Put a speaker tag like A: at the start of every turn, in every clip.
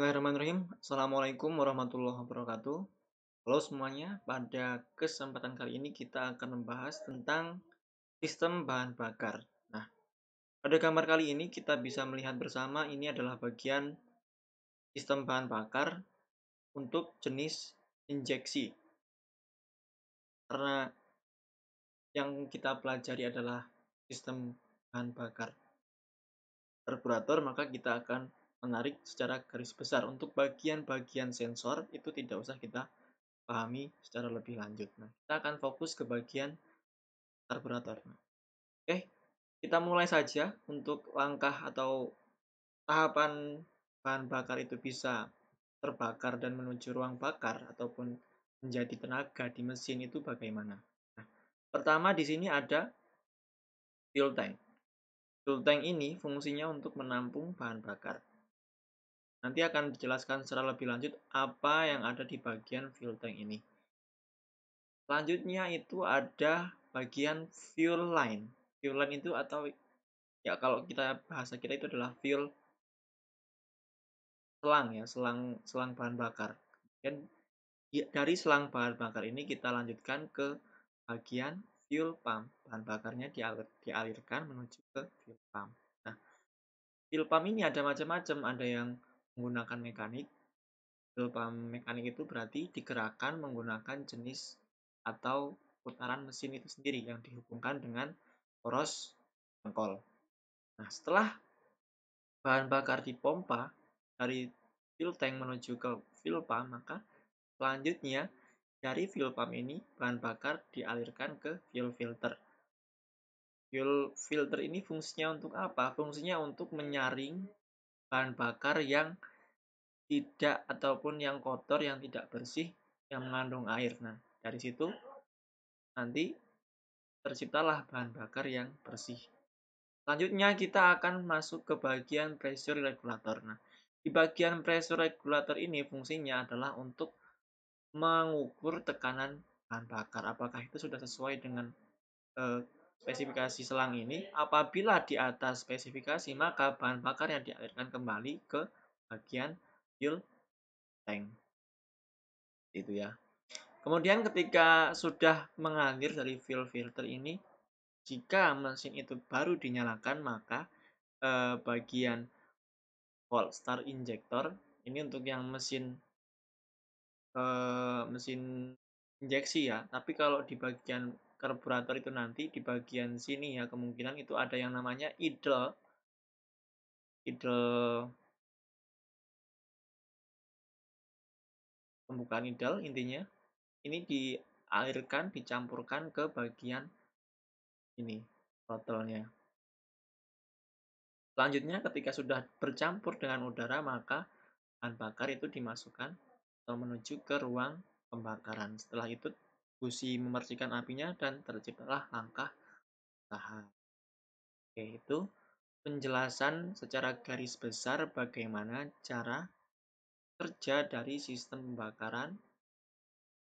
A: Bismillahirrahmanirrahim. Assalamualaikum warahmatullahi wabarakatuh. Halo semuanya, pada kesempatan kali ini kita akan membahas tentang sistem bahan bakar. Nah, pada gambar kali ini kita bisa melihat bersama ini adalah bagian sistem bahan bakar untuk jenis injeksi. Karena yang kita pelajari adalah sistem bahan bakar karburator, maka kita akan menarik secara garis besar. Untuk bagian-bagian sensor itu tidak usah kita pahami secara lebih lanjut. Nah, kita akan fokus ke bagian karburator. Oke, kita mulai saja untuk langkah atau tahapan bahan bakar itu bisa terbakar dan menuju ruang bakar ataupun menjadi tenaga di mesin itu bagaimana. Nah, pertama di sini ada fuel tank. Fuel tank ini fungsinya untuk menampung bahan bakar. Nanti akan dijelaskan secara lebih lanjut apa yang ada di bagian fuel tank ini. Selanjutnya itu ada bagian fuel line. Fuel line itu atau ya kalau kita bahasa kita itu adalah fuel selang ya, selang bahan bakar. Dan dari selang bahan bakar ini kita lanjutkan ke bagian fuel pump. Bahan bakarnya dialirkan menuju ke fuel pump. Nah, fuel pump ini ada macam-macam, ada yang menggunakan mekanik. Fuel pump mekanik itu berarti digerakkan menggunakan jenis atau putaran mesin itu sendiri yang dihubungkan dengan poros jangkol. Nah, setelah bahan bakar dipompa dari fuel tank menuju ke fuel pump, maka selanjutnya dari fuel pump ini bahan bakar dialirkan ke fuel filter. Fuel filter ini fungsinya untuk apa? Fungsinya untuk menyaring bahan bakar yang tidak ataupun yang kotor, yang tidak bersih, yang mengandung air. Nah, dari situ nanti terciptalah bahan bakar yang bersih. Selanjutnya kita akan masuk ke bagian pressure regulator. Nah, di bagian pressure regulator ini fungsinya adalah untuk mengukur tekanan bahan bakar. Apakah itu sudah sesuai dengan spesifikasi selang ini? Apabila di atas spesifikasi, maka bahan bakar yang dialirkan kembali ke bagian fuel tank. Itu ya. Kemudian ketika sudah mengalir dari fuel filter ini, jika mesin itu baru dinyalakan, maka bagian cold start injector ini untuk yang mesin injeksi ya. Tapi kalau di bagian karburator itu nanti di bagian sini ya kemungkinan itu ada yang namanya idle pembukaan idle intinya. Ini dialirkan, dicampurkan ke bagian ini throttle-nya. Selanjutnya ketika sudah bercampur dengan udara maka bahan bakar itu dimasukkan atau menuju ke ruang pembakaran. Setelah itu busi memercikan apinya dan terciptalah langkah tahap. Oke, itu penjelasan secara garis besar bagaimana cara kerja dari sistem pembakaran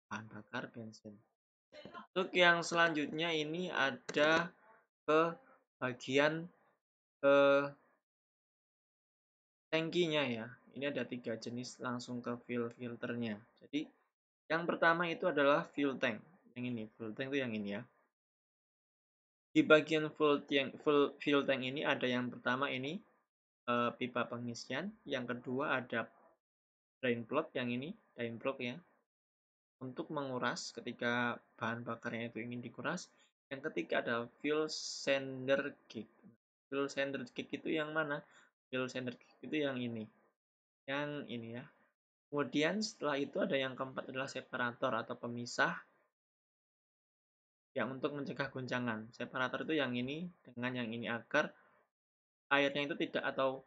A: bahan bakar bensin. Untuk yang selanjutnya ini ada ke bagian eh, tangkinya ya. Ini ada 3 jenis langsung ke fuel filternya. Jadi yang pertama itu adalah fuel tank. Yang ini, fuel tank itu yang ini ya. Di bagian fuel tank ini ada yang pertama ini pipa pengisian, yang kedua ada drain plug yang ini, drain plug ya, untuk menguras ketika bahan bakarnya itu ingin dikuras. Yang ketiga ada fuel sender kick. Fuel sender kick itu yang mana? Fuel sender kick itu yang ini ya. Kemudian setelah itu ada yang keempat adalah separator atau pemisah yang untuk mencegah guncangan. Separator itu yang ini dengan yang ini agar airnya itu tidak atau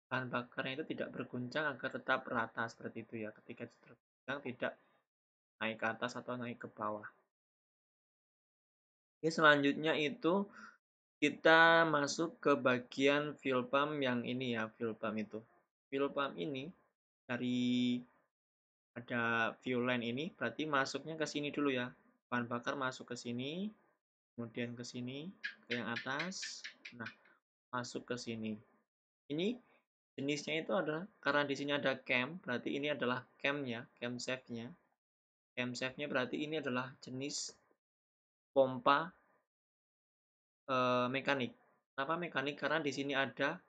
A: bahan bakarnya itu tidak berguncang agar tetap rata seperti itu ya. Ketika terguncang tidak naik ke atas atau naik ke bawah. Oke, selanjutnya itu kita masuk ke bagian fuel pump yang ini ya, fuel pump itu. Fuel pump ini dari ada fuel line ini berarti masuknya ke sini dulu ya. Bahan bakar masuk ke sini, kemudian ke sini, ke yang atas. Nah, masuk ke sini. Ini Jenisnya itu adalah karena di sini ada cam, berarti ini adalah camnya, camshaft-nya. Camshaft-nya berarti ini adalah jenis pompa mekanik. Kenapa mekanik? Karena di sini ada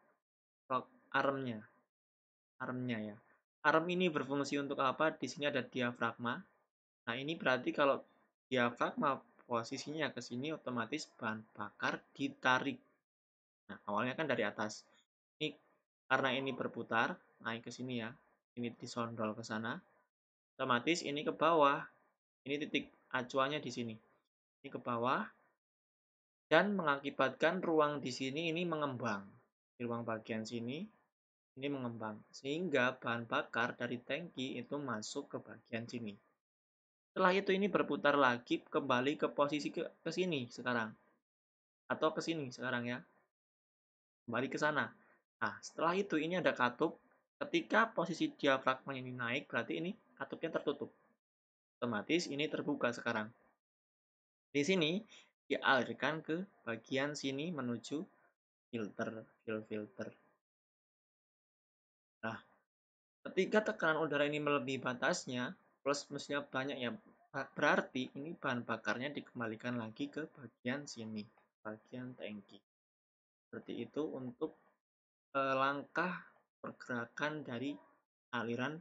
A: armnya, armnya ya. Arm ini berfungsi untuk apa? Di sini ada diafragma. Nah, ini berarti kalau diafragma posisinya ke sini otomatis bahan bakar ditarik. Nah, awalnya kan dari atas. Ini karena ini berputar, naik ke sini ya. Ini disondol ke sana. Otomatis ini ke bawah. Ini titik acuannya di sini. Ini ke bawah dan mengakibatkan ruang di sini ini mengembang. Di ruang bagian sini ini mengembang sehingga bahan bakar dari tangki itu masuk ke bagian sini. Setelah itu ini berputar lagi kembali ke posisi ke sini sekarang atau ke sini sekarang ya. Kembali ke sana. Nah, setelah itu ini ada katup. Ketika posisi diafragma ini naik, berarti ini katupnya tertutup. Otomatis ini terbuka sekarang. Di sini dialirkan ke bagian sini menuju filter, filter. Nah, ketika tekanan udara ini melebihi batasnya, plus minusnya banyak ya, berarti ini bahan bakarnya dikembalikan lagi ke bagian sini, bagian tangki. Seperti itu untuk langkah pergerakan dari aliran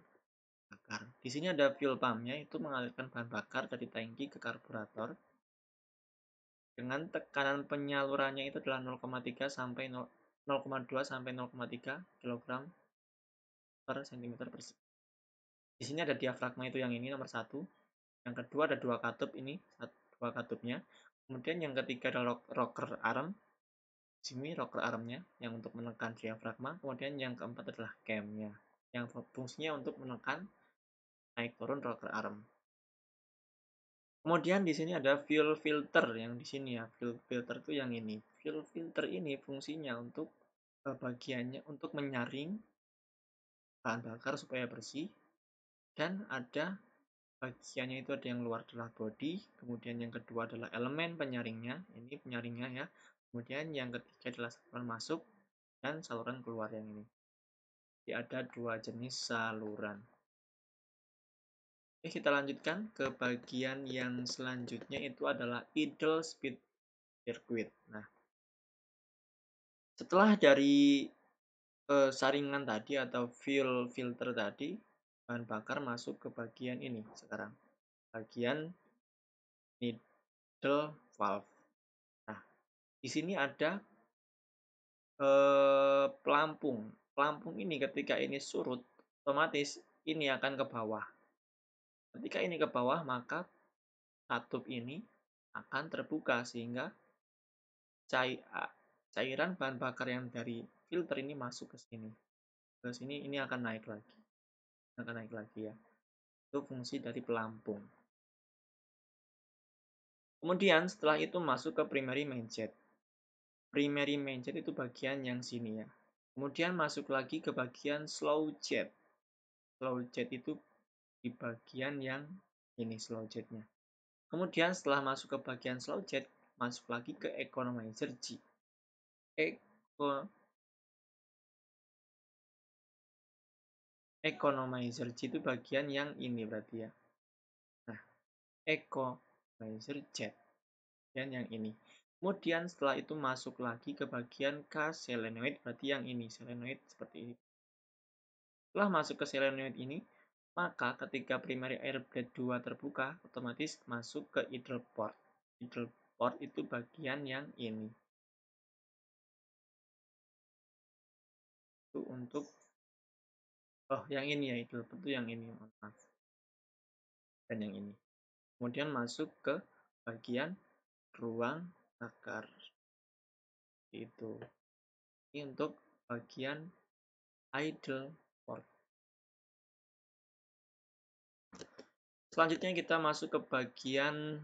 A: bakar. Di sini ada fuel pumpnya, itu mengalirkan bahan bakar dari tangki ke karburator dengan tekanan penyalurannya itu adalah 0,3 sampai 0,2 sampai 0,3 kg per cm persegi. Di sini ada diafragma itu yang ini nomor 1. Yang kedua ada dua katup ini, dua katupnya. Kemudian yang ketiga ada rocker arm. Di sini rocker armnya yang untuk menekan diafragma. Kemudian yang keempat adalah camnya yang fungsinya untuk menekan naik turun rocker arm. Kemudian di sini ada fuel filter yang di sini ya. Fuel filter itu yang ini. Fuel filter ini fungsinya untuk bagiannya untuk menyaring bahan bakar supaya bersih dan ada bagiannya itu ada yang luar adalah body, kemudian yang kedua adalah elemen penyaringnya, ini penyaringnya ya. Kemudian yang ketiga adalah saluran masuk dan saluran keluar yang ini. Jadi ada dua jenis saluran. Oke, kita lanjutkan ke bagian yang selanjutnya itu adalah idle speed circuit. Nah, setelah dari saringan tadi atau fuel filter tadi, bahan bakar masuk ke bagian ini sekarang. Bagian needle valve. Nah, di sini ada pelampung. Pelampung ini ketika ini surut, otomatis ini akan ke bawah. Ketika ini ke bawah, maka katup ini akan terbuka sehingga cairan bahan bakar yang dari filter ini masuk ke sini. Ke sini ini akan naik lagi. Akan naik lagi ya. Itu fungsi dari pelampung. Kemudian setelah itu masuk ke primary main jet. Primary main jet itu bagian yang sini ya. Kemudian masuk lagi ke bagian slow jet. Slow jet itu di bagian yang ini slow jetnya. Kemudian setelah masuk ke bagian slow jet, masuk lagi ke economizer G. Economizer G itu bagian yang ini berarti ya. Nah, economizer jet bagian yang ini. Kemudian setelah itu masuk lagi ke bagian K solenoid, berarti yang ini solenoid seperti ini. Setelah masuk ke solenoid ini, maka ketika primary air blade 2 terbuka, otomatis masuk ke idle port. Idle port itu bagian yang ini. Itu untuk yang ini ya, idle port itu yang ini, maaf. Dan yang ini. Kemudian masuk ke bagian ruang bakar. Itu. Ini untuk bagian idle port. Selanjutnya kita masuk ke bagian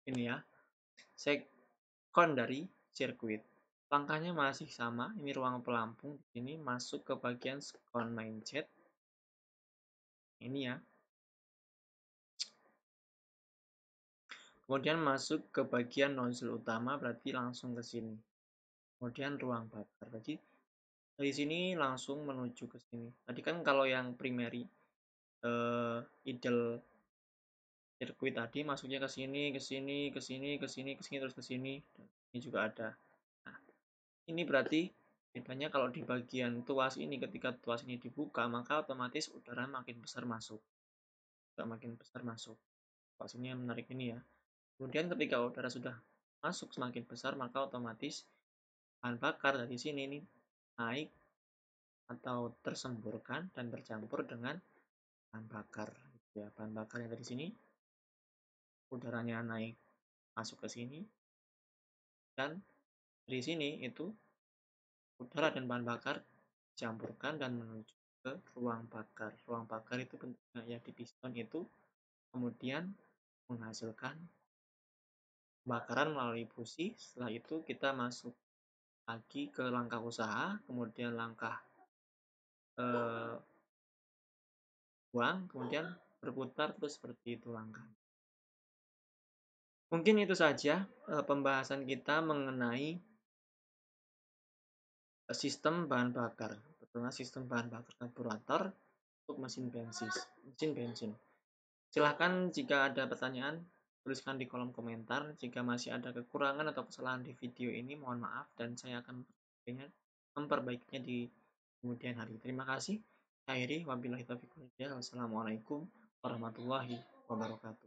A: ini ya, secondary circuit. Langkahnya masih sama, ini ruang pelampung, ini masuk ke bagian second main jet. Ini ya. Kemudian masuk ke bagian nozzle utama, berarti langsung ke sini. Kemudian ruang bakar. Berarti Dari sini langsung menuju ke sini. Tadi kan kalau yang primary idle sirkuit tadi masuknya ke sini, ke sini, ke sini, ke sini, ke sini, terus ke sini. Dan ini juga ada. Nah, ini berarti bedanya kalau di bagian tuas ini, ketika tuas ini dibuka, maka otomatis udara makin besar masuk. Makin besar masuk. Tuas ini yang menarik ini ya. Kemudian ketika udara sudah masuk semakin besar, maka otomatis bahan bakar dari sini ini naik atau tersemburkan dan bercampur dengan bahan bakar. Ya, bahan bakar yang dari sini, udaranya naik masuk ke sini, dan dari sini itu udara dan bahan bakar campurkan dan menuju ke ruang bakar. Ruang bakar itu bentuknya ya di piston itu, kemudian menghasilkan pembakaran melalui busi. Setelah itu kita masuk lagi ke langkah usaha, kemudian langkah buang, kemudian berputar terus seperti itu langkah. Mungkin itu saja pembahasan kita mengenai sistem bahan bakar, terutama sistem bahan bakar karburator untuk mesin bensin. Silahkan jika ada pertanyaan, tuliskan di kolom komentar. Jika masih ada kekurangan atau kesalahan di video ini, mohon maaf dan saya akan memperbaikinya di kemudian hari. Terima kasih. Akhiri, wabillahi taufiq wal hidayah. Wassalamualaikum warahmatullahi wabarakatuh.